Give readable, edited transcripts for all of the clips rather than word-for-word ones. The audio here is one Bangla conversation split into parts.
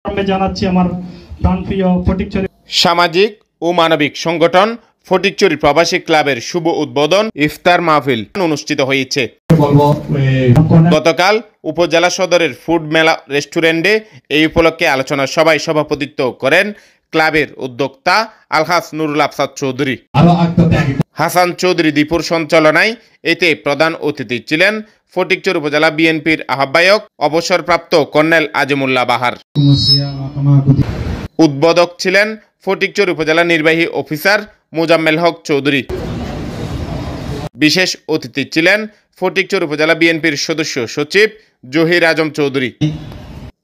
জানাচ্ছি আমার প্রাণপ্রিয় ফটিকছড়ি সামাজিক ও মানবিক সংগঠন ফটিকছড়ি প্রবাসী ক্লাবের শুভ উদ্বোধন ইফতার মাহফিল অনুষ্ঠিত হয়েছে। গতকাল উপজেলা সদরের ফুড মেলা রেস্টুরেন্টে এই উপলক্ষে আলোচনা সভায় সভাপতিত্ব করেন ক্লাবের উদ্যোক্তা আলহাজ নুরুল আফসাদ চৌধুরী। হাসান চৌধুরী দীপুর সঞ্চালনায় এতে প্রধান অতিথি ছিলেন ফটিকছড়ি উপজেলা বিএনপির আহ্বায়ক অবসরপ্রাপ্ত কর্নেল আজিমুল্লাহ বাহার। উদ্বোধক ছিলেন ফটিকছড়ি উপজেলা নির্বাহী অফিসার মোজাম্মেল হক চৌধুরী। বিশেষ অতিথি ছিলেন ফটিকছড়ি উপজেলা বিএনপির সদস্য সচিব জহির আজম চৌধুরী।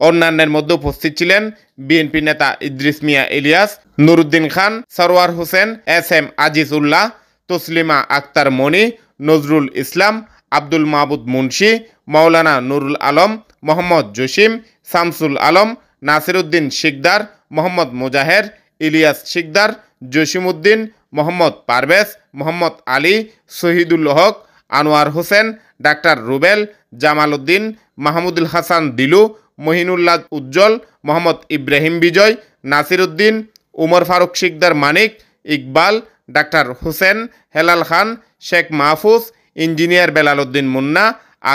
অন্যান্যের মধ্যে উপস্থিত ছিলেন বিএনপি নেতা ইদ্রিস মিয়া ইলিয়াস, নুরুদ্দিন খান, সরওয়ার হোসেন, এস.এম. আজিজ উল্লাহ, তসলিমা আক্তার মনি, নজরুল ইসলাম, আব্দুল মাহবুদ মুন্সি, মাওলানা নুরুল আলম, মোহাম্মদ জসিম, শামসুল আলম, নাসিরউদ্দিন শিকদার, মোহাম্মদ মুজাহের, ইলিয়াস শিকদার, জসিমউদ্দিন, মোহাম্মদ পারভেজ, মোহাম্মদ আলী, শহীদুল হক, আনোয়ার হোসেন, ডাক্তার রুবেল, জামাল উদ্দিন, মাহমুদুল হাসান দিলু, মহিনুল্লাহ উজ্জ্বল, মোহাম্মদ ইব্রাহিম বিজয়, নাসিরউদ্দিন, উমর ফারুক শিকদার মানিক, ইকবাল, ডাক্তার হোসেন, হেলাল খান, শেখ মাহফুজ, ইঞ্জিনিয়ার বেলাল উদ্দিন মুন্না,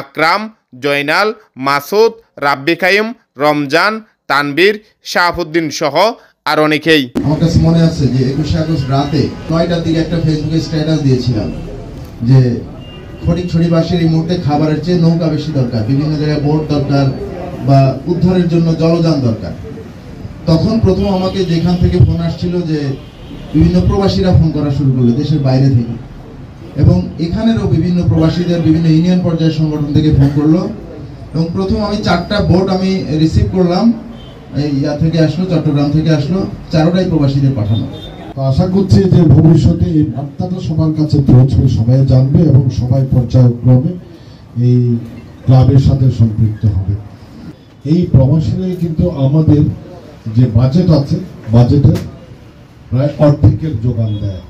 আকরাম, জয়নাল, মাসুদ, রাব্বি কাইম, রমজান, তানবীর, শাহাবুদ্দিন সহ আর অনেকেই। আমার কাছে মনে আছে যে 21 আগস্ট রাতে 9টার দিকে একটা ফেসবুকে স্ট্যাটাস দিয়েছিলাম যে ফটিকছড়িবাসীর এই মুহূর্তে খাবারের চেয়ে নৌকা বেশি দরকার, বিভিন্ন জায়গায় বোট দরকার বা উদ্ধারের জন্য জলযান দরকার। তখন প্রথম আমাকে যেখান থেকে ফোন আসছিল যে বিভিন্ন প্রবাসীরা ফোন করা শুরু করলো দেশের বাইরে থেকে, এবং এখানেরও বিভিন্ন প্রবাসীদের বিভিন্ন ইউনিয়ন পর্যায়ের সংগঠন থেকে ফোন করলো। এবং প্রথম আমি 4টা বোট আমি রিসিভ করলাম, থেকে আসলো, চট্টগ্রাম থেকে আসলো, 4টাই প্রবাসীদের পাঠানো। তো আশা করছি যে ভবিষ্যতে এই বার্তাটা সবার কাছে পৌঁছবে, সবাই জানবে এবং সবাই পর্যায়ক্রমে এই ক্লাবের সাথে সম্পৃক্ত হবে। এই প্রবাসীরাই কিন্তু আমাদের যে বাজেট আছে, বাজেটের প্রায় অর্ধেকের যোগান দেয়।